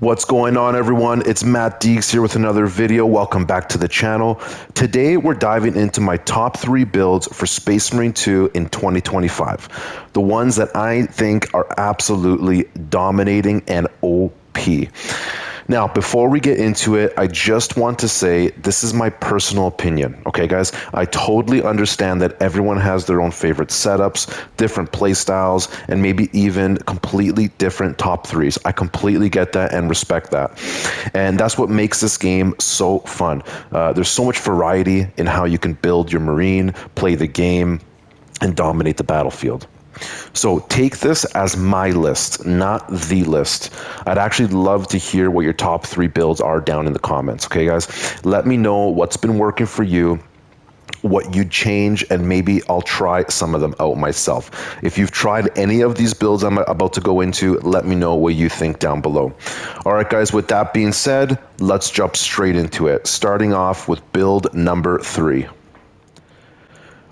What's going on, everyone? It's Matt Deeks here with another video. Welcome back to the channel. Today we're diving into my top 3 builds for Space Marine 2 in 2025. The ones that I think are absolutely dominating and OP. Now, before we get into it, I just want to say this is my personal opinion, okay, guys? I totally understand that everyone has their own favorite setups, different play styles, and maybe even completely different top threes. I completely get that and respect that. And that's what makes this game so fun. There's so much variety in how you can build your Marine, play the game, and dominate the battlefield. So take this as my list, not the list. I'd actually love to hear what your top 3 builds are down in the comments. Okay, guys? Let me know what's been working for you, what you'd change, and maybe I'll try some of them out myself. If you've tried any of these builds I'm about to go into, let me know what you think down below. All right, guys, with that being said, let's jump straight into it, starting off with build number 3.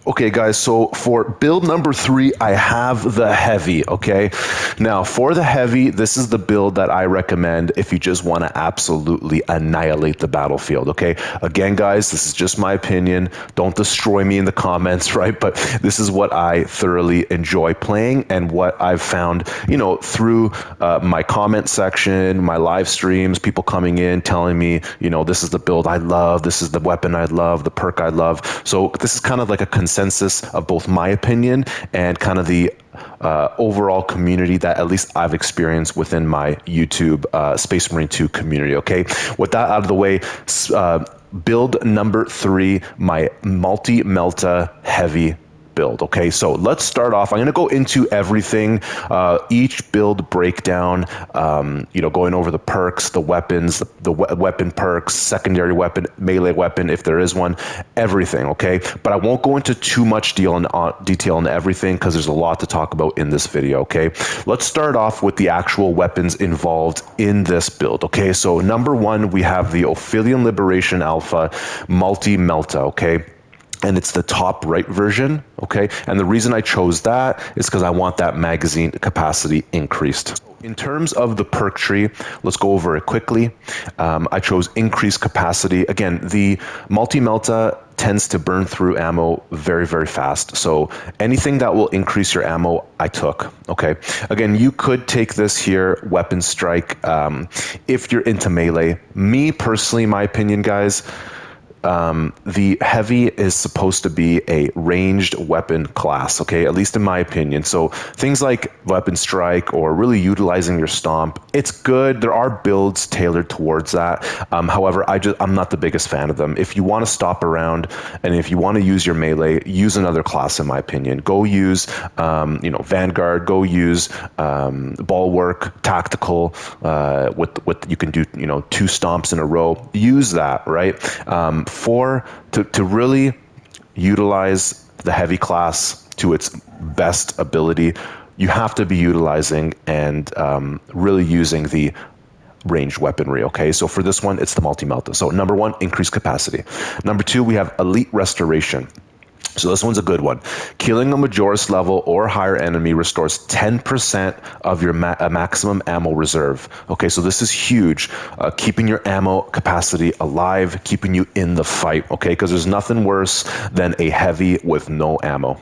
Okay, guys, so for build number 3, I have the heavy, okay? Now, for the heavy, this is the build that I recommend if you just want to absolutely annihilate the battlefield, okay? Again, guys, this is just my opinion. Don't destroy me in the comments, right? But this is what I thoroughly enjoy playing and what I've found, through my comment section, my live streams, people coming in telling me, this is the build I love, this is the weapon I love, the perk I love. So this is kind of like a consensus of both my opinion and kind of the overall community that at least I've experienced within my YouTube Space Marine 2 community. Okay, with that out of the way, build number 3, my multi-melta heavy build. Okay, so let's start off. I'm going to go into everything, each build breakdown, going over the perks, the weapons, the weapon perks, secondary weapon, melee weapon, if there is one, everything, okay? But I won't go into too much detail on everything because there's a lot to talk about in this video, okay? Let's start off with the actual weapons involved in this build, okay? So number 1, we have the Ophidian Liberation Alpha Multi-Melta, okay? And it's the top right version, okay? And the reason I chose that is because I want that magazine capacity increased. In terms of the perk tree, let's go over it quickly. I chose increased capacity. Again, the multi-melta tends to burn through ammo very, very fast. So anything that will increase your ammo, I took, okay? Again, you could take this here, weapon strike, if you're into melee. Me, personally, my opinion, guys, the heavy is supposed to be a ranged weapon class, okay, at least in my opinion. So things like weapon strike or really utilizing your stomp, it's good. There are builds tailored towards that. However, I'm not the biggest fan of them. If you want to stop around and if you want to use your melee, use another class, in my opinion. Go use Vanguard, go use Bulwark, Tactical, with you can do 2 stomps in a row. Use that, right? To really utilize the heavy class to its best ability, you have to be utilizing and really using the ranged weaponry, okay? So for this one, it's the multi-melta. So number 1, increased capacity. Number 2, we have Elite Restoration. So this one's a good one. Killing a Majoris level or higher enemy restores 10% of your maximum ammo reserve. Okay, so this is huge. Keeping your ammo capacity alive, keeping you in the fight, okay? Because there's nothing worse than a heavy with no ammo.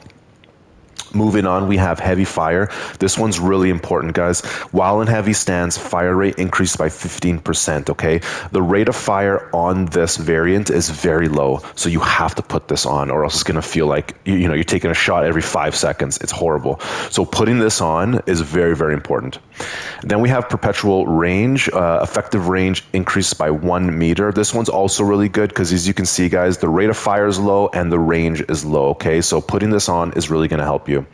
Moving on, we have heavy fire. This one's really important, guys. While in heavy stance, fire rate increased by 15%, okay? The rate of fire on this variant is very low, so you have to put this on or else it's going to feel like you're taking a shot every 5 seconds. It's horrible. So putting this on is very, very important. Then we have perpetual range. Effective range increased by 1 meter. This one's also really good because, as you can see, guys, the rate of fire is low and the range is low, okay? So putting this on is really going to help you.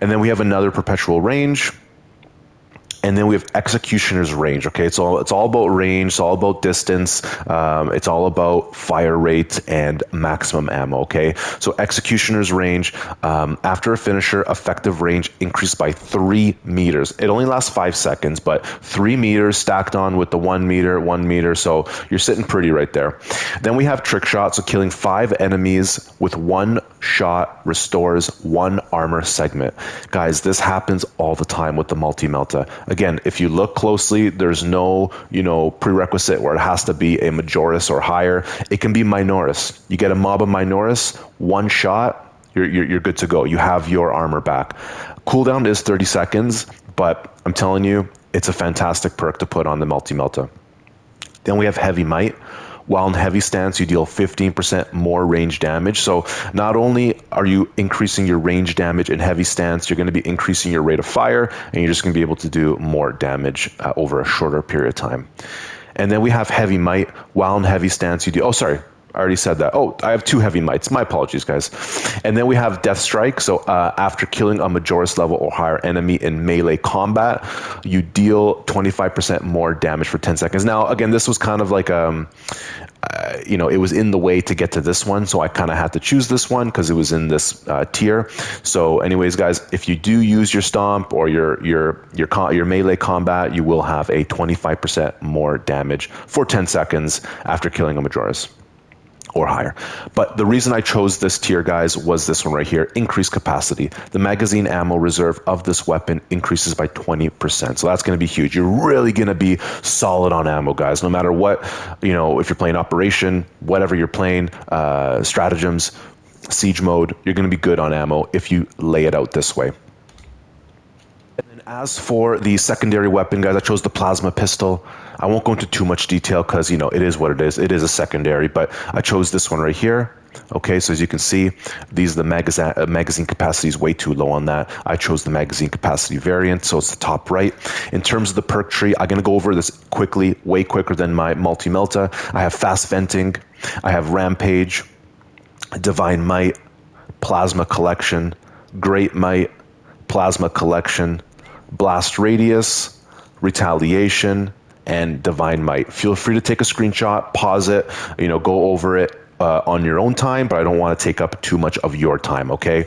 And then we have another perpetual range. And then we have Executioner's range, okay? It's all about range, it's all about distance, it's all about fire rate and maximum ammo, okay? So Executioner's range, after a finisher, effective range increased by 3 meters. It only lasts 5 seconds, but 3 meters stacked on with the 1 meter, so you're sitting pretty right there. Then we have Trick Shot, so killing 5 enemies with 1 shot restores 1 armor segment. Guys, this happens all the time with the multi-melta. Again, if you look closely, there's no, prerequisite where it has to be a Majoris or higher. It can be Minoris. You get a mob of Minoris, one shot, you're good to go. You have your armor back. Cooldown is 30 seconds, but I'm telling you, it's a fantastic perk to put on the Multi-Melta. Then we have Heavy Might. While in heavy stance, you deal 15% more range damage. So not only are you increasing your range damage in heavy stance, you're going to be increasing your rate of fire, and you're just going to be able to do more damage over a shorter period of time. And then we have Heavy Might. While in heavy stance, you do... Oh, sorry. I already said that. Oh, I have 2 Heavy Mights. My apologies, guys. And then we have Death Strike. So after killing a Majoris level or higher enemy in melee combat, you deal 25% more damage for 10 seconds. Now, again, this was kind of like it was in the way to get to this one, so I kind of had to choose this one because it was in this tier. So anyways, guys, if you do use your stomp or your melee combat, you will have a 25% more damage for 10 seconds after killing a Majoris or higher. But the reason I chose this tier, guys, was this one right here, increased capacity. The magazine ammo reserve of this weapon increases by 20%. So that's going to be huge. You're really going to be solid on ammo, guys, no matter what, if you're playing Operation, whatever you're playing, stratagems, siege mode, you're going to be good on ammo if you lay it out this way. And as for the secondary weapon, guys, I chose the plasma pistol. I won't go into too much detail because, it is what it is. It is a secondary, but I chose this one right here. Okay, so as you can see, the magazine capacity is way too low on that. I chose the magazine capacity variant, so it's the top right. In terms of the perk tree, I'm going to go over this quickly, way quicker than my Multi-Melta. I have Fast Venting, I have Rampage, Divine Might, Plasma Collection, Great Might, Plasma Collection, Blast Radius, Retaliation, and Divine Might. Feel free to take a screenshot, pause it, go over it on your own time, but I don't want to take up too much of your time, okay?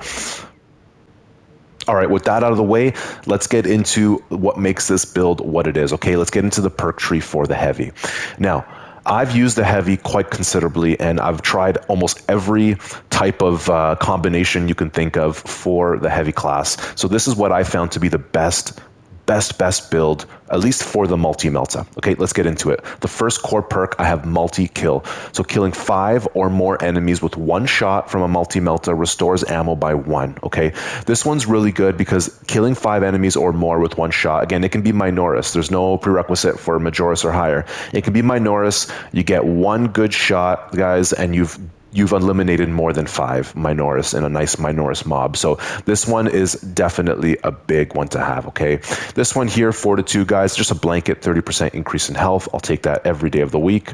All right, with that out of the way, let's get into what makes this build what it is, okay? Let's get into the perk tree for the heavy. Now, I've used the heavy quite considerably, and I've tried almost every type of combination you can think of for the heavy class. So this is what I found to be the best build, at least for the Multi-Melta. Okay, let's get into it. The first core perk, I have multi-kill. So killing 5 or more enemies with one shot from a Multi-Melta restores ammo by 1. Okay, this one's really good because killing 5 enemies or more with one shot, again, it can be Minoris. There's no prerequisite for Majoris or higher. It can be Minoris. You get one good shot, guys, and you've eliminated more than 5 Minoris in a nice Minoris mob. So this one is definitely a big one to have, okay? This one here, Fortitude, guys, just a blanket 30% increase in health. I'll take that every day of the week.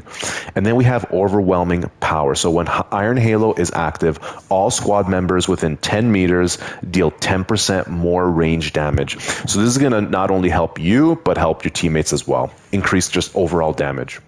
And then we have Overwhelming Power. So when Iron Halo is active, all squad members within 10 meters deal 10% more range damage. So this is going to not only help you, but help your teammates as well. Increase just overall damage.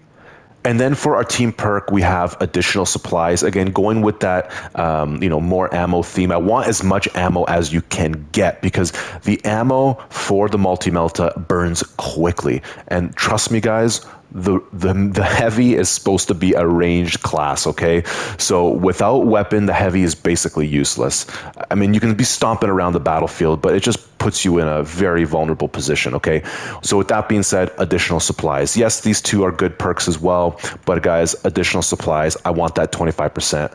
And then for our team perk, we have additional supplies. Again, going with that, more ammo theme. I want as much ammo as you can get because the ammo for the Multi-Melta burns quickly. And trust me, guys, the heavy is supposed to be a ranged class, okay? So without weapon, the heavy is basically useless. I mean, you can be stomping around the battlefield, but it just puts you in a very vulnerable position, okay? So with that being said, additional supplies. Yes, these two are good perks as well, but guys, additional supplies, I want that 25%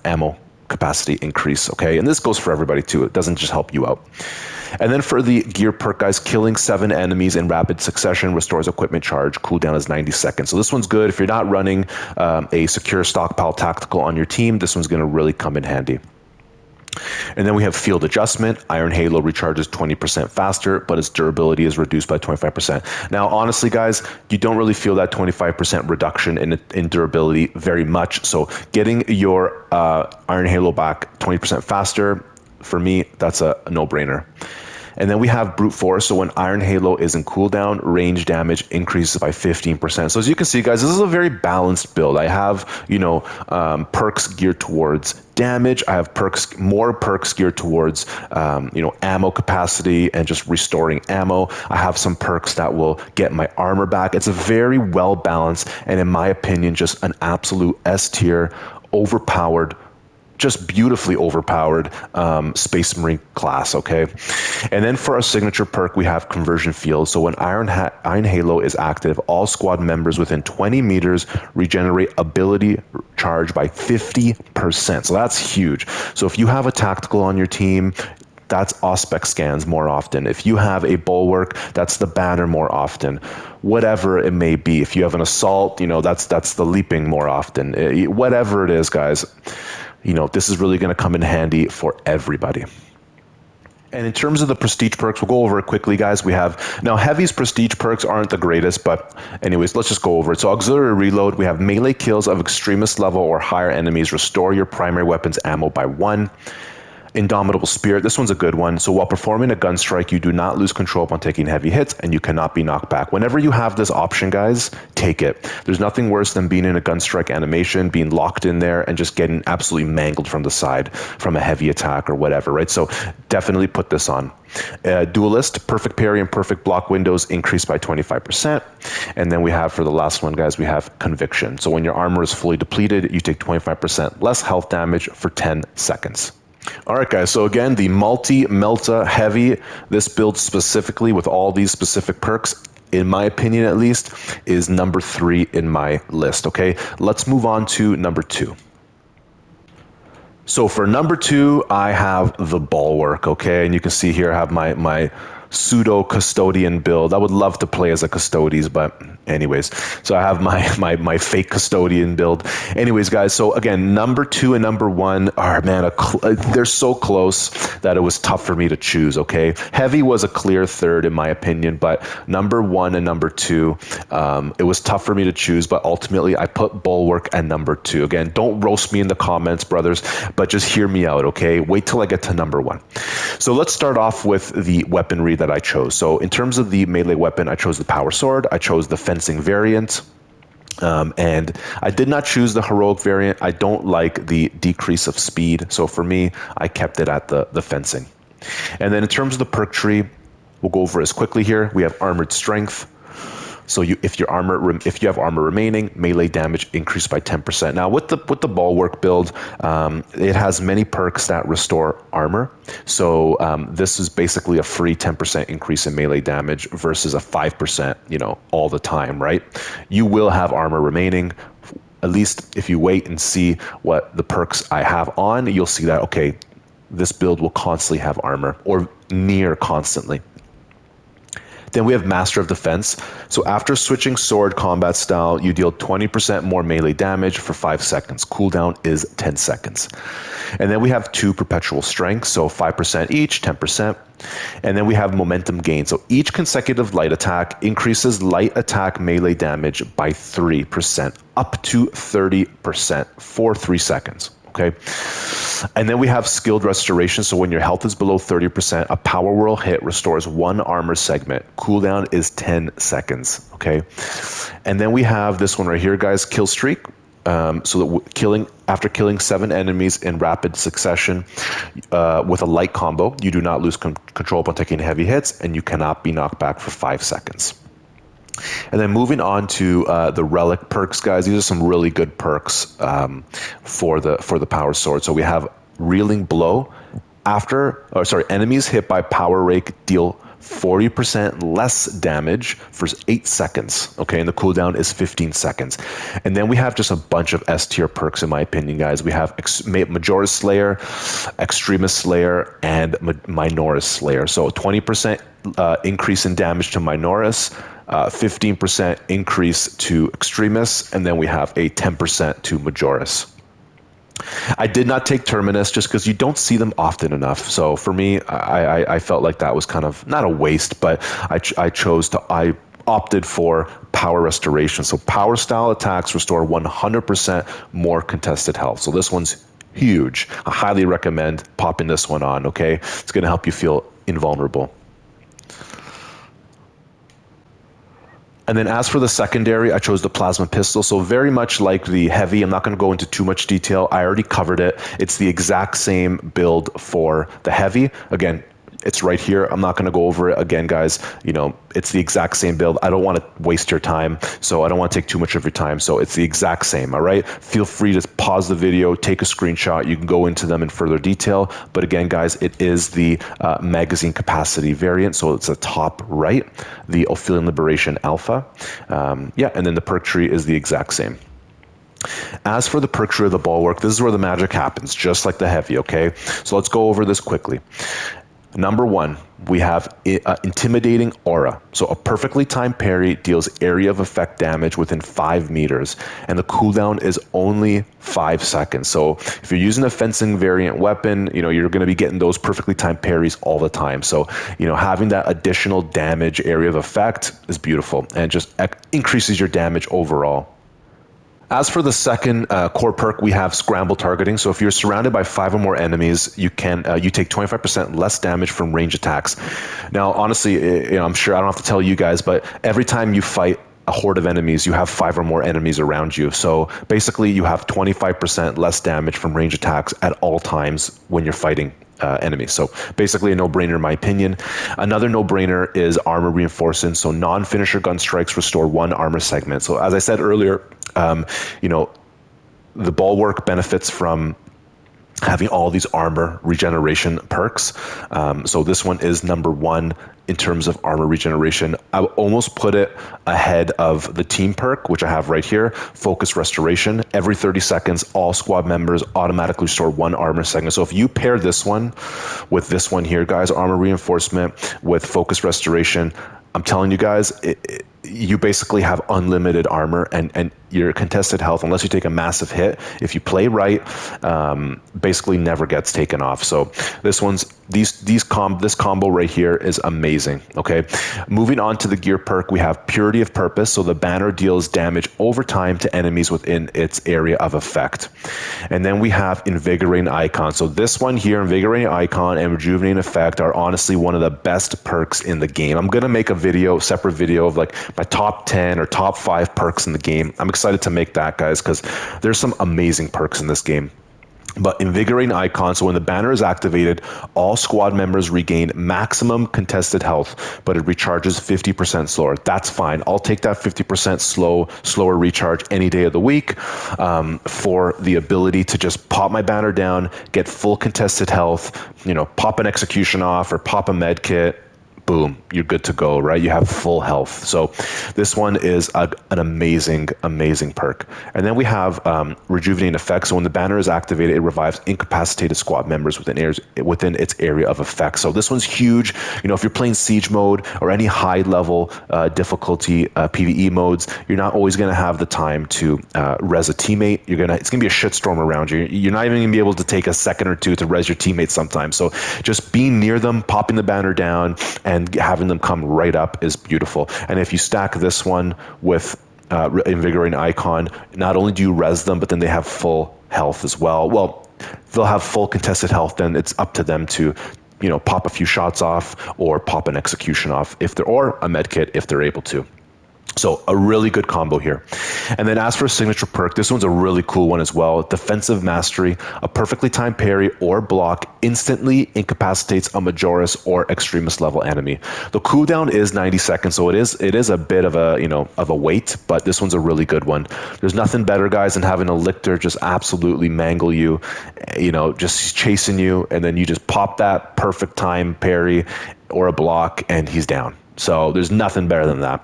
ammo capacity increase, okay? And this goes for everybody too. It doesn't just help you out. And then for the gear perk, guys, killing 7 enemies in rapid succession restores equipment charge. Cooldown is 90 seconds. So this one's good. If you're not running a secure stockpile tactical on your team, this one's going to really come in handy. And then we have Field Adjustment. Iron Halo recharges 20% faster, but its durability is reduced by 25%. Now, honestly, guys, you don't really feel that 25% reduction in durability very much. So getting your Iron Halo back 20% faster, for me, that's a no-brainer. And then we have Brute Force. So when Iron Halo is in cooldown, range damage increases by 15%. So as you can see, guys, this is a very balanced build. I have, perks geared towards damage. I have more perks geared towards, ammo capacity and just restoring ammo. I have some perks that will get my armor back. It's a very well-balanced and, in my opinion, just an absolute S tier, overpowered just beautifully overpowered Space Marine class, okay? And then for our signature perk, we have Conversion Field. So when Iron Halo is active, all squad members within 20 meters regenerate ability charge by 50%. So that's huge. So if you have a tactical on your team, that's Auspex scans more often. If you have a bulwark, that's the banner more often. Whatever it may be. If you have an assault, that's the leaping more often. Whatever it is, guys, this is really going to come in handy for everybody. And in terms of the prestige perks, we'll go over it quickly, guys. We have, now Heavy's prestige perks aren't the greatest, but anyways, let's just go over it. So auxiliary reload, we have melee kills of extremist level or higher enemies, restore your primary weapon's ammo by 1. Indomitable Spirit, this one's a good one. So while performing a gun strike, you do not lose control upon taking heavy hits, and you cannot be knocked back. Whenever you have this option, guys, take it. There's nothing worse than being in a gun strike animation, being locked in there, and just getting absolutely mangled from the side from a heavy attack or whatever, right? So definitely put this on. Duelist, perfect parry and perfect block windows increase by 25%. And then we have, for the last one, guys, we have Conviction. So when your armor is fully depleted, you take 25% less health damage for 10 seconds. All right, guys, so again, the multi-Melta Heavy, this build specifically with all these specific perks, in my opinion at least, is number 3 in my list, okay? Let's move on to number 2. So for number 2, I have the Bulwark, okay? And you can see here I have my pseudo custodian build. I would love to play as a custodes, but anyways, so I have my fake custodian build. Anyways, guys, so again, number 2 and number 1 are, man, they're so close that it was tough for me to choose, okay? Heavy was a clear third in my opinion, but number 1 and number 2, it was tough for me to choose, but ultimately I put Bulwark at number 2. Again, don't roast me in the comments, brothers, but just hear me out, okay? Wait till I get to number 1. So let's start off with the weaponry that I chose. So in terms of the melee weapon, I chose the Power Sword, I chose the fencing variant, and I did not choose the heroic variant. I don't like the decrease of speed, so for me, I kept it at the fencing. And then in terms of the perk tree, we'll go over as quickly here. We have Armored Strength. So if you have armor remaining, melee damage increased by 10%. Now with the Bulwark build, it has many perks that restore armor. So this is basically a free 10% increase in melee damage versus a 5%, all the time, right? You will have armor remaining. At least if you wait and see what the perks I have on, you'll see that, okay, this build will constantly have armor, or near constantly. Then we have Master of Defense. So after switching sword combat style, you deal 20% more melee damage for 5 seconds. Cooldown is 10 seconds. And then we have 2 Perpetual Strength, so 5% each, 10%. And then we have Momentum Gain. So each consecutive light attack increases light attack melee damage by 3%, up to 30% for 3 seconds. Okay. And then we have Skilled Restoration. So when your health is below 30%, a Power Whirl hit restores 1 armor segment. Cooldown is 10 seconds. Okay. And then we have this one right here, guys, Kill Streak. So that after killing 7 enemies in rapid succession with a light combo, you do not lose control upon taking heavy hits, and you cannot be knocked back for 5 seconds. And then moving on to the relic perks, guys. These are some really good perks for the Power Sword. So we have Reeling Blow. Enemies hit by Power Rake deal 40% less damage for 8 seconds. Okay, and the cooldown is 15 seconds. And then we have just a bunch of S tier perks, in my opinion, guys. We have Majora's Slayer, Extremist Slayer, and Minoris Slayer. So 20% increase in damage to Minoris, 15% increase to Extremis, and then we have a 10% to Majoris. I did not take Terminus just because you don't see them often enough. So for me, I felt like that was kind of not a waste, but I opted for Power Restoration. So power style attacks restore 100% more contested health. So this one's huge. I highly recommend popping this one on, okay? It's going to help you feel invulnerable. And then as for the secondary, I chose the Plasma Pistol. So very much like the Heavy, I'm not going to go into too much detail. I already covered it. It's the exact same build for the Heavy. Again, It's right here. I'm not going to go over it again, guys. You know, it's the exact same build. I don't want to waste your time, so I don't want to take too much of your time. So it's the exact same, all right? Feel free to pause the video, take a screenshot. You can go into them in further detail. But again, guys, it is the magazine capacity variant, so it's the top right, the Ophelian Liberation Alpha. Yeah, and then the perk tree is the exact same. As for the perk tree of the bulwark, this is where the magic happens, just like the heavy, okay? So let's go over this quickly. Number one, we have intimidating aura. So a perfectly timed parry deals area of effect damage within 5 meters, and the cooldown is only 5 seconds. So if you're using a fencing variant weapon, you know, you're going to be getting those perfectly timed parries all the time. So, you know, having that additional damage area of effect is beautiful and just increases your damage overall. As for the second core perk, we have scramble targeting. So if you're surrounded by 5 or more enemies, you take 25% less damage from range attacks. Now, honestly, you know, I'm sure I don't have to tell you guys, but every time you fight a horde of enemies, you have 5 or more enemies around you. So basically, you have 25% less damage from range attacks at all times when you're fighting enemies. So basically a no-brainer in my opinion. Another no-brainer is armor reinforcement. So non-finisher gun strikes restore 1 armor segment. So as I said earlier, you know, the bulwark benefits from having all these armor regeneration perks. So this one is number 1 in terms of armor regeneration. I would almost put it ahead of the team perk, which I have right here, focus restoration. Every 30 seconds, all squad members automatically restore 1 armor segment. So if you pair this one with this one here, guys, armor reinforcement with focus restoration, I'm telling you guys, you basically have unlimited armor, and your contested health, unless you take a massive hit, if you play right, basically never gets taken off. So this combo right here is amazing. Okay, moving on to the gear perk, we have purity of purpose. So the banner deals damage over time to enemies within its area of effect. And then we have invigorating icon. So this one here, invigorating icon and rejuvenating effect, are honestly one of the best perks in the game. I'm gonna make a separate video of like my top 10 or top 5 perks in the game. I'm excited to make that, guys, because there's some amazing perks in this game. But invigorating icon, so when the banner is activated, all squad members regain maximum contested health, but it recharges 50% slower. That's fine. I'll take that 50% slower recharge any day of the week for the ability to just pop my banner down, get full contested health, you know, pop an execution off or pop a med kit. Boom, you're good to go, right? You have full health. So this one is an amazing, amazing perk. And then we have rejuvenating effect. So when the banner is activated, it revives incapacitated squad members within its area of effect. So this one's huge. You know, if you're playing siege mode or any high level difficulty PvE modes, you're not always going to have the time to res a teammate. It's going to be a shitstorm around you. You're not even going to be able to take a second or two to res your teammates sometimes. So just being near them, popping the banner down, and having them come right up is beautiful. And if you stack this one with invigorating icon, not only do you res them, but then they have full health as well. Well, they'll have full contested health, then it's up to them to, you know, pop a few shots off or pop an execution off or a med kit if they're able to. So a really good combo here. And then as for a signature perk, this one's a really cool one as well. Defensive Mastery, a perfectly timed parry or block instantly incapacitates a Majoris or Extremis level enemy. The cooldown is 90 seconds, so it is a bit of a wait, but this one's a really good one. There's nothing better, guys, than having a Lictor just absolutely mangle you, you know, just chasing you, and then you just pop that perfect time parry or a block, and he's down. So there's nothing better than that.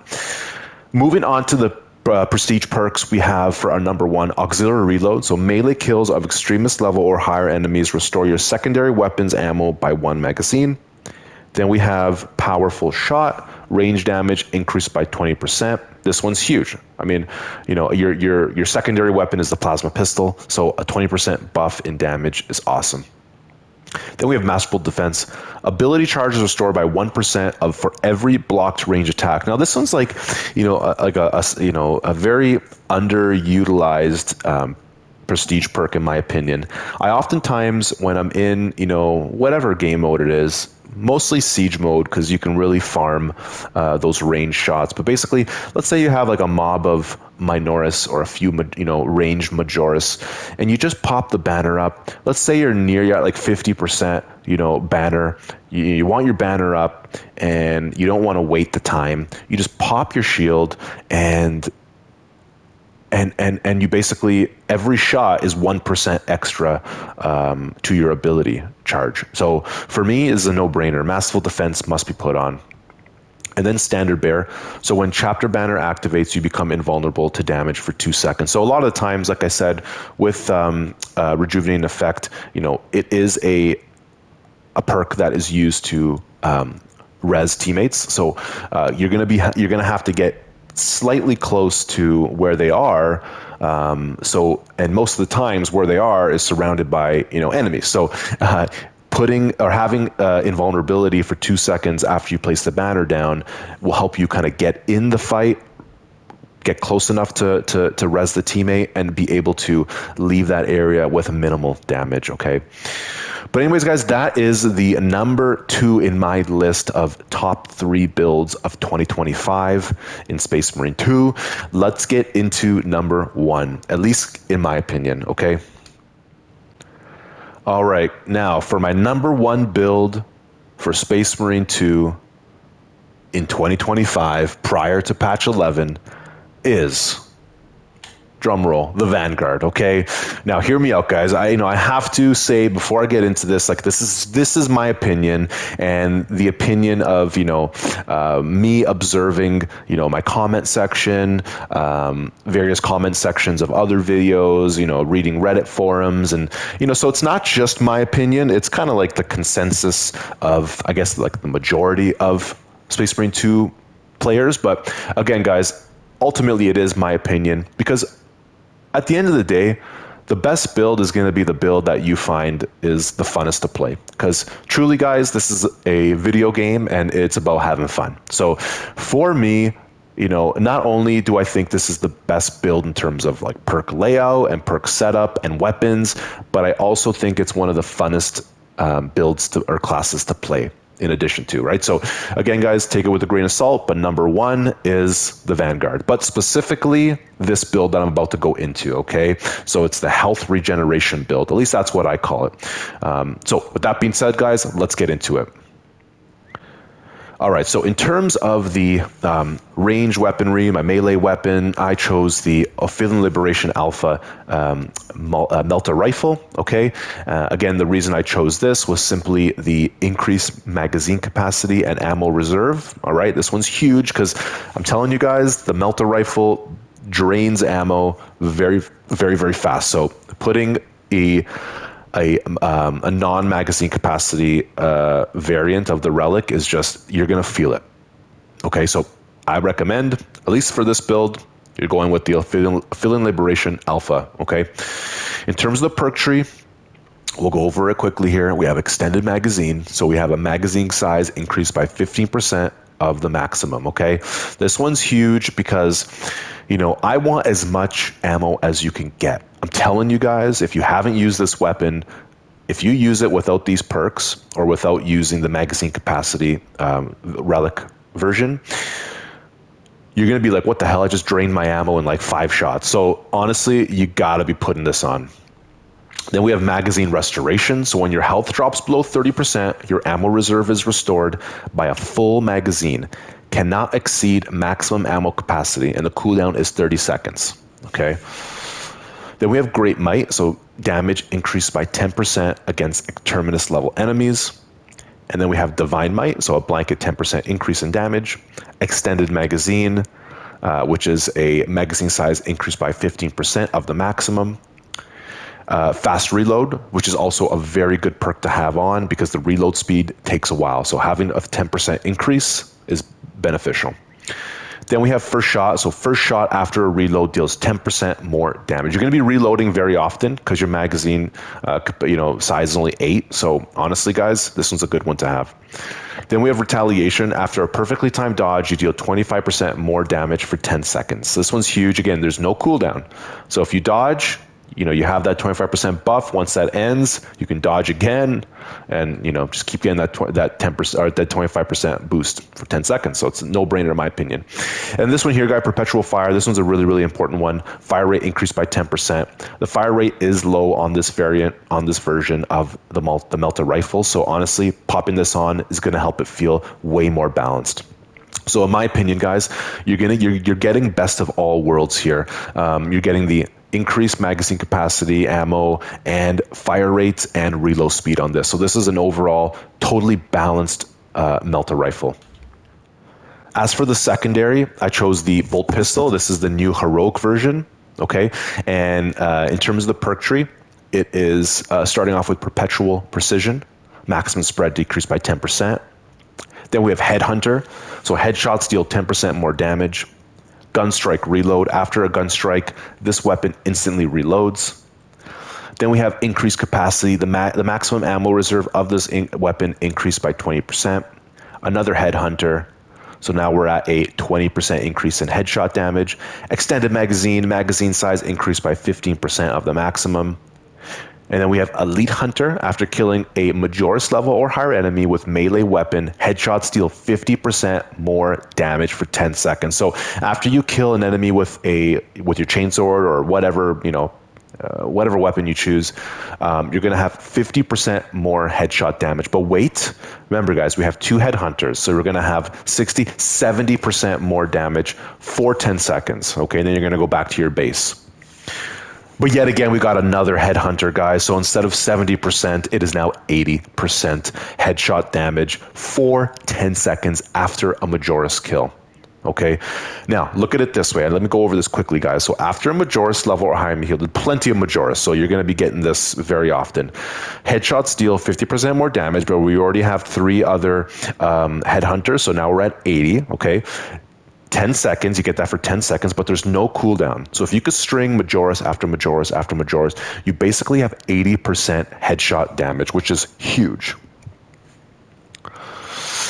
Moving on to the prestige perks, we have for our number 1, auxiliary reload. So melee kills of extremist level or higher enemies restore your secondary weapons ammo by 1 magazine. Then we have powerful shot, range damage increased by 20%. This one's huge. I mean, you know, your secondary weapon is the plasma pistol, so a 20% buff in damage is awesome. Then we have Masterful Defense. Ability charges restored by 1% for every blocked range attack. Now this one's like, you know, a very underutilized prestige perk in my opinion. I oftentimes, when I'm in, whatever game mode it is, mostly siege mode, because you can really farm those range shots. But basically, let's say you have like a mob of Minoris or a few, ranged Majoris, and you just pop the banner up. Let's say you're at like 50%, banner. You want your banner up, and you don't want to wait the time. You just pop your shield, and you basically, every shot is 1% extra to your ability charge. So for me, is a no-brainer. Masterful Defense must be put on. And then Standard Bearer. So when Chapter Banner activates, you become invulnerable to damage for 2 seconds. So a lot of the times, like I said, with Rejuvenating Effect, it is a perk that is used to res teammates. So you're gonna have to get slightly close to where they are. And most of the times where they are is surrounded by enemies. So putting or having invulnerability for 2 seconds after you place the banner down will help you kind of get in the fight, get close enough to res the teammate, and be able to leave that area with minimal damage. Okay. But anyways, guys, that is the number 2 in my list of top 3 builds of 2025 in Space Marine 2. Let's get into number 1, at least in my opinion, okay? All right, now for my number 1 build for Space Marine 2 in 2025, prior to patch 11, is, drum roll, the Vanguard. Okay, now hear me out, guys. I have to say before I get into this, like, this is my opinion, and the opinion of me observing my comment section, various comment sections of other videos, reading Reddit forums, and so it's not just my opinion. It's kind of like the consensus of, I guess, like the majority of Space Marine 2 players. But again, guys, ultimately it is my opinion, because at the end of the day, the best build is going to be the build that you find is the funnest to play. Because truly, guys, this is a video game and it's about having fun. So for me, not only do I think this is the best build in terms of like perk layout and perk setup and weapons, but I also think it's one of the funnest builds or classes to play in addition to, right? So again, guys, take it with a grain of salt, but number 1 is the Vanguard, but specifically this build that I'm about to go into, okay? So it's the health regeneration build. At least that's what I call it. So with that being said, guys, let's get into it. All right, so in terms of the range weaponry, my melee weapon, I chose the Ophidian Liberation Alpha Melta Rifle, okay? Again, the reason I chose this was simply the increased magazine capacity and ammo reserve, all right? This one's huge because I'm telling you guys, the Melta Rifle drains ammo very, very, very fast. So putting a non-magazine capacity variant of the relic is just, you're going to feel it. Okay, so I recommend, at least for this build, you're going with the Ophidian Liberation Alpha, okay? In terms of the perk tree, we'll go over it quickly here. We have extended magazine, so we have a magazine size increased by 15% of the maximum, okay? This one's huge because, I want as much ammo as you can get. I'm telling you guys, if you haven't used this weapon, if you use it without these perks or without using the magazine capacity relic version, you're going to be like, what the hell? I just drained my ammo in like 5 shots. So honestly, you got to be putting this on. Then we have magazine restoration. So when your health drops below 30%, your ammo reserve is restored by a full magazine. Cannot exceed maximum ammo capacity, and the cooldown is 30 seconds. Okay. Then we have Great Might, so damage increased by 10% against Terminus level enemies. And then we have Divine Might, so a blanket 10% increase in damage. Extended Magazine, which is a magazine size increased by 15% of the maximum. Fast Reload, which is also a very good perk to have on because the reload speed takes a while. So having a 10% increase is beneficial. Then we have First Shot. So First Shot after a reload deals 10% more damage. You're going to be reloading very often because your magazine size is only 8. So honestly, guys, this one's a good one to have. Then we have Retaliation. After a perfectly timed dodge, you deal 25% more damage for 10 seconds. So this one's huge. Again, there's no cooldown. So if you dodge, you have that 25% buff. Once that ends, you can dodge again, and just keep getting that 10% or that 25% boost for 10 seconds. So it's a no-brainer in my opinion. And this one here, guy, perpetual fire. This one's a really, really important one. Fire rate increased by 10%. The fire rate is low on this variant, on this version of the melta rifle. So honestly, popping this on is going to help it feel way more balanced. So in my opinion, guys, you're getting best of all worlds here. You're getting the increased magazine capacity, ammo, and fire rates and reload speed on this. So this is an overall totally balanced melta rifle. As for the secondary, I chose the bolt pistol. This is the new heroic version. Okay, and in terms of the perk tree, it is starting off with perpetual precision, maximum spread decreased by 10%. Then we have Headhunter. So headshots deal 10% more damage. Gunstrike reload. After a gunstrike, this weapon instantly reloads. Then we have increased capacity. The maximum ammo reserve of this weapon increased by 20%. Another Headhunter. So now we're at a 20% increase in headshot damage. Extended magazine size increased by 15% of the maximum. And then we have Elite Hunter. After killing a Majoris level or higher enemy with melee weapon, headshots deal 50% more damage for 10 seconds. So after you kill an enemy with your chainsword or whatever, whatever weapon you choose, you're going to have 50% more headshot damage. But wait, remember guys, we have two Headhunters, so we're going to have 60, 70% more damage for 10 seconds. Okay, and then you're going to go back to your base. But yet again, we got another Headhunter, guys. So instead of 70%, it is now 80% headshot damage for 10 seconds after a Majoris kill. Okay, now look at it this way. Let me go over this quickly, guys. So after a Majoris level or higher, healed plenty of Majoris, so you're going to be getting this very often. Headshots deal 50% more damage, but we already have 3 other Headhunters, so now we're at 80. Okay. 10 seconds, you get that for 10 seconds, but there's no cooldown. So if you could string Majoris after Majoris after Majoris, you basically have 80% headshot damage, which is huge.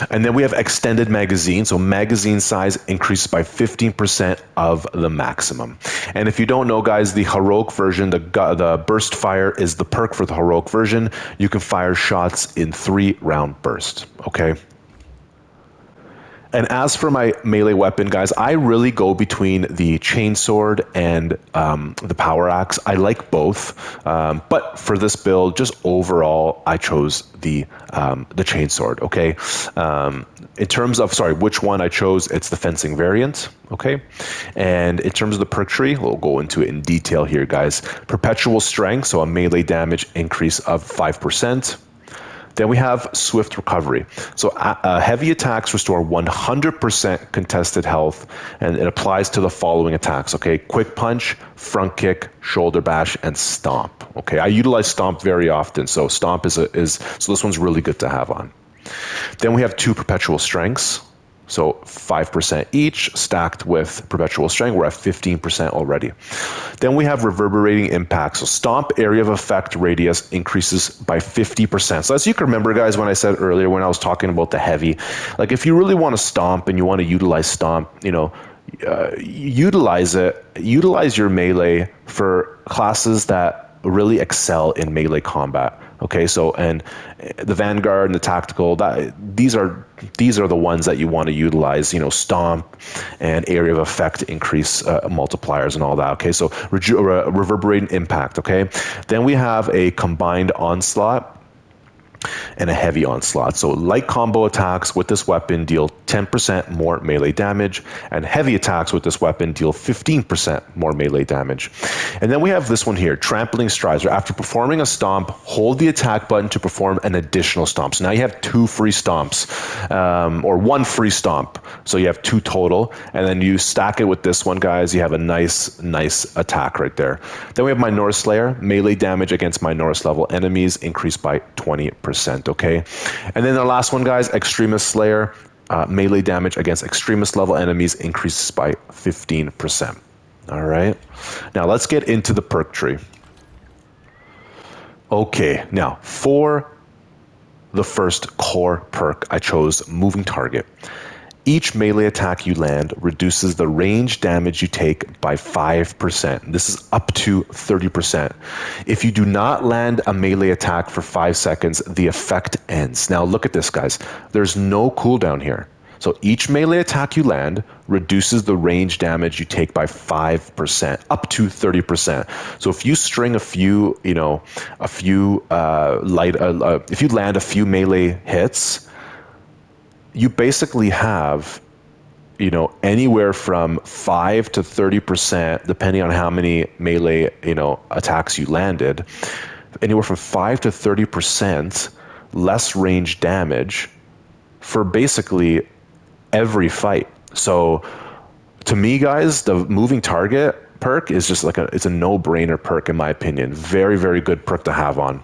And then we have extended magazine. So magazine size increases by 15% of the maximum. And if you don't know, guys, the heroic version, the burst fire is the perk for the heroic version. You can fire shots in 3-round bursts. Okay. And as for my melee weapon, guys, I really go between the chainsword and the power axe. I like both, but for this build, just overall, I chose the chainsword. Okay, in terms of which one I chose, it's the fencing variant. Okay, and in terms of the perk tree, we'll go into it in detail here, guys. Perpetual strength, so a melee damage increase of 5%. Then we have swift recovery. So heavy attacks restore 100% contested health, and it applies to the following attacks. Okay, quick punch, front kick, shoulder bash, and stomp. Okay, I utilize stomp very often, so stomp so this one's really good to have on. Then we have 2 perpetual strengths. So 5% each, stacked with perpetual strength, we're at 15% already. Then we have reverberating impact. So stomp area of effect radius increases by 50%. So as you can remember, guys, when I said earlier, when I was talking about the heavy, like if you really want to stomp and you want to utilize stomp, utilize it, utilize your melee for classes that really excel in melee combat. Okay, so and the Vanguard and the Tactical, these are the ones that you want to utilize, stomp and area of effect increase multipliers and all that. Okay, so reverberating impact. Okay, then we have a combined onslaught and a heavy onslaught. So light combo attacks with this weapon deal 10% more melee damage, and heavy attacks with this weapon deal 15% more melee damage. And then we have this one here, trampling strides. After performing a stomp, hold the attack button to perform an additional stomp. So now you have 2 free stomps, or 1 free stomp. So you have 2 total, and then you stack it with this one, guys. You have a nice attack right there. Then we have Minoris Slayer. Melee damage against Minoris level enemies increased by 20%. Okay, and then the last one, guys, Extremist Slayer. Melee damage against extremist level enemies increases by 15%. All right, now let's get into the perk tree. Okay, now for the first core perk, I chose Moving Target. Each melee attack you land reduces the range damage you take by 5%. This is up to 30%. If you do not land a melee attack for 5 seconds, the effect ends. Now look at this, guys. There's no cooldown here. So each melee attack you land reduces the range damage you take by 5%, up to 30%. So if you string if you land a few melee hits, you basically have, anywhere from 5 to 30%, depending on how many melee, attacks you landed, anywhere from 5 to 30% less range damage for basically every fight. So to me, guys, the moving target perk is just it's a no-brainer perk in my opinion. Very, very good perk to have on.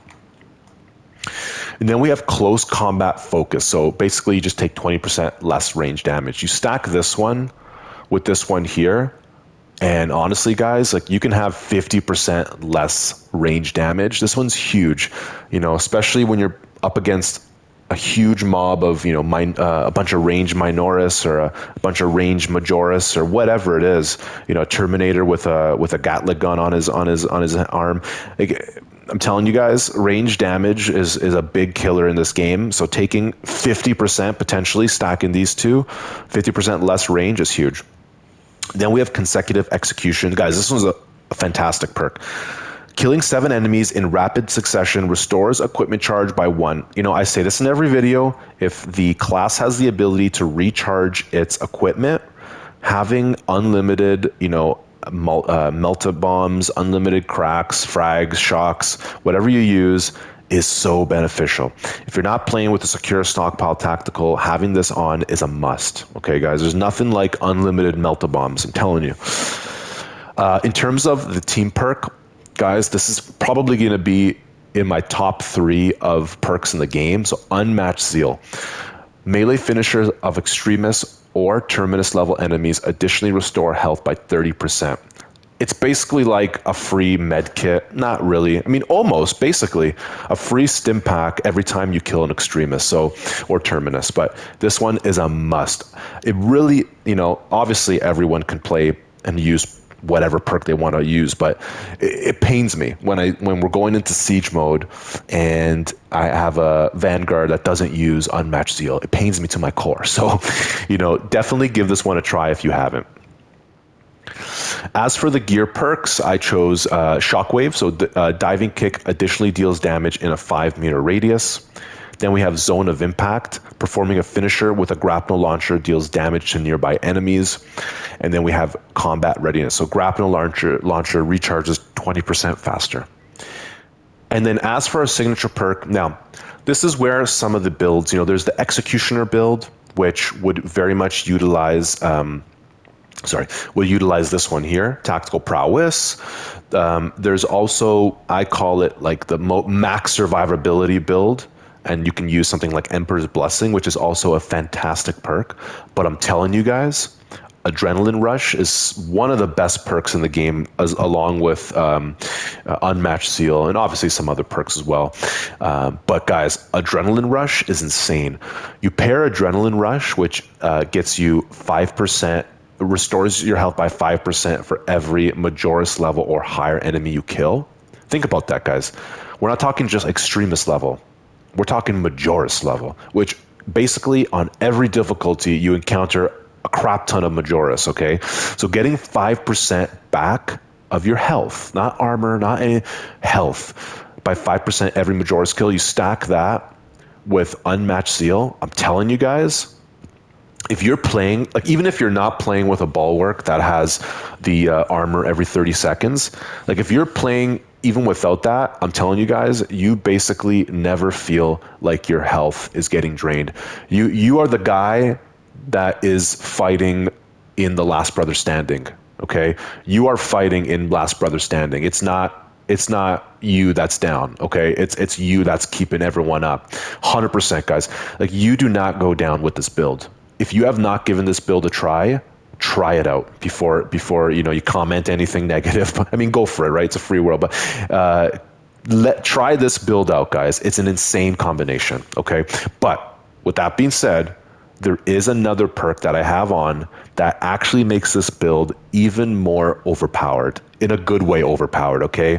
And then we have close combat focus. So basically you just take 20% less range damage. You stack this one with this one here, and honestly, guys, you can have 50% less range damage. This one's huge, especially when you're up against a huge mob of, a bunch of range minoris or a bunch of range majoris or whatever it is, a Terminator with a Gatling gun on his arm. I'm telling you guys, range damage is a big killer in this game. So taking 50%, potentially stacking these two, 50% less range is huge. Then we have consecutive execution. Guys, this one's a fantastic perk. Killing 7 enemies in rapid succession restores equipment charge by 1. I say this in every video. If the class has the ability to recharge its equipment, having unlimited, melta bombs, unlimited cracks, frags, shocks, whatever you use is so beneficial. If you're not playing with a secure stockpile tactical, having this on is a must. Okay, guys, there's nothing like unlimited melta bombs, I'm telling you. In terms of the team perk, guys, this is probably going to be in my top 3 of perks in the game. So Unmatched Zeal. Melee finishers of extremists or terminus level enemies additionally restore health by 30%. It's basically like a free med kit. Not really. I mean, almost basically a free stim pack every time you kill an extremist, or terminus. But this one is a must. It really, obviously everyone can play and use whatever perk they want to use, but it pains me when we're going into siege mode and I have a Vanguard that doesn't use Unmatched Zeal. It pains me to my core. So, definitely give this one a try if you haven't. As for the gear perks, I chose Shockwave. So Diving Kick additionally deals damage in a 5-meter radius. Then we have Zone of Impact. Performing a finisher with a grapnel launcher deals damage to nearby enemies. And then we have Combat Readiness. So grapnel launcher recharges 20% faster. And then as for our signature perk, now this is where some of the builds, there's the Executioner build, which would very much utilize this one here, Tactical Prowess. There's also, I call it like the max survivability build, and you can use something like Emperor's Blessing, which is also a fantastic perk. But I'm telling you guys, Adrenaline Rush is one of the best perks in the game, along with Unmatched Zeal and obviously some other perks as well. But guys, Adrenaline Rush is insane. You pair Adrenaline Rush, which gets you 5%, restores your health by 5% for every Majoris level or higher enemy you kill. Think about that, guys. We're not talking just Extremist level. We're talking Majoris level, which basically on every difficulty you encounter a crap ton of Majoris, okay? So getting 5% back of your health, not armor, not any health, by 5% every Majoris kill, you stack that with Unmatched Zeal. I'm telling you guys, if you're playing, even if you're not playing with a bulwark that has the armor every 30 seconds, if you're playing even without that, I'm telling you guys, you basically never feel like your health is getting drained. You are the guy that is fighting in the Last Brother Standing, okay? You are fighting in Last Brother Standing. It's not you that's down, okay? It's you that's keeping everyone up. 100%, guys. You do not go down with this build. If you have not given this build a try it out before you comment anything negative. I mean, go for it, right? It's a free world, but try this build out, guys. It's an insane combination, okay? But with that being said, there is another perk that I have on that actually makes this build even more overpowered, in a good way overpowered, okay?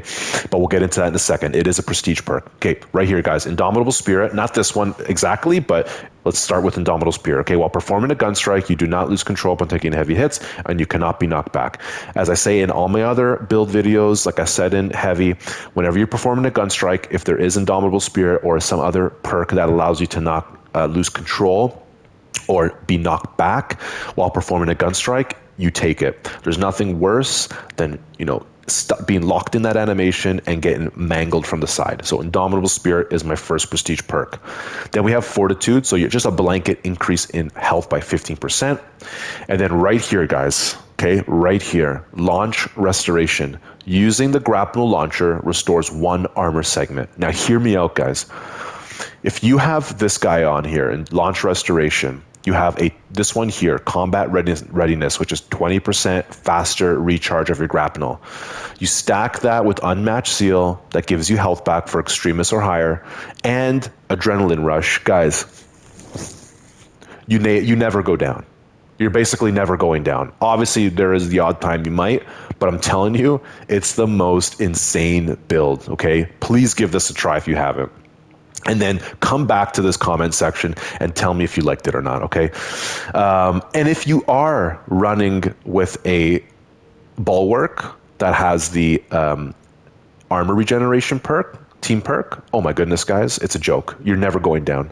But we'll get into that in a second. It is a prestige perk. Okay, right here, guys. Indomitable Spirit. Not this one exactly, but let's start with Indomitable Spirit. Okay, while performing a gun strike, you do not lose control upon taking heavy hits, and you cannot be knocked back. As I say in all my other build videos, like I said in Heavy, whenever you're performing a gun strike, if there is Indomitable Spirit or some other perk that allows you to lose control or be knocked back while performing a gun strike, you take it. There's nothing worse than, being locked in that animation and getting mangled from the side. So Indomitable Spirit is my first prestige perk. Then we have Fortitude, so you're just a blanket increase in health by 15%. And then right here, guys, okay, right here, Launch Restoration. Using the grapnel launcher restores 1 armor segment. Now hear me out, guys. If you have this guy on here in Launch Restoration, you have this one here, Combat Readiness, which is 20% faster recharge of your grapnel. You stack that with Unmatched Seal, that gives you health back for Extremis or higher, and Adrenaline Rush. Guys, you never go down. You're basically never going down. Obviously, there is the odd time you might, but I'm telling you, it's the most insane build, okay? Please give this a try if you haven't. And then come back to this comment section and tell me if you liked it or not, okay? And if you are running with a Bulwark that has the armor regeneration perk, team perk, oh my goodness, guys, it's a joke. You're never going down.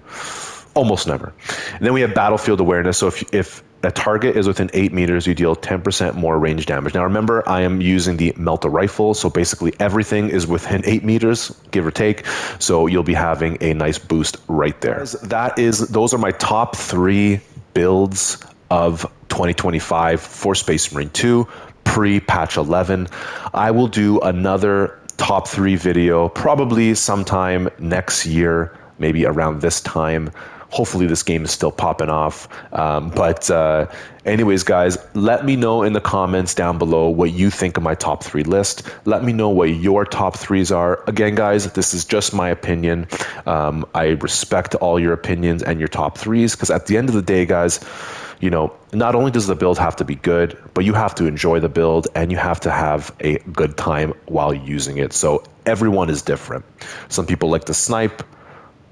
Almost never. And then we have Battlefield Awareness. So if a target is within 8 meters, you deal 10% more range damage. Now remember, I am using the Melta rifle, so basically everything is within 8 meters, give or take. So you'll be having a nice boost right there. Those are my top 3 builds of 2025 for Space Marine 2 pre-patch 11. I will do another top 3 video probably sometime next year, maybe around this time. Hopefully this game is still popping off. But anyways, guys, let me know in the comments down below what you think of my top 3 list. Let me know what your top 3s are. Again, guys, this is just my opinion. I respect all your opinions and your top 3s, because at the end of the day, guys, not only does the build have to be good, but you have to enjoy the build and you have to have a good time while using it. So everyone is different. Some people like to snipe.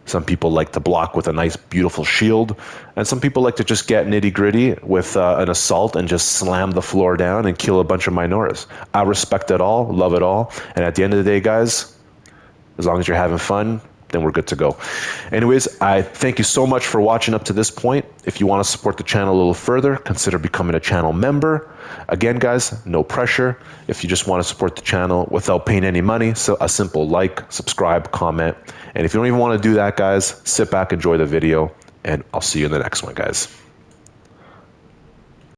Some people like to block with a nice, beautiful shield. And some people like to just get nitty-gritty with an assault and just slam the floor down and kill a bunch of Minoras. I respect it all, love it all. And at the end of the day, guys, as long as you're having fun, then we're good to go. Anyways, I thank you so much for watching up to this point. If you want to support the channel a little further, consider becoming a channel member. Again, guys, no pressure. If you just want to support the channel without paying any money, so a simple like, subscribe, comment. And if you don't even want to do that, guys, sit back, enjoy the video, and I'll see you in the next one, guys.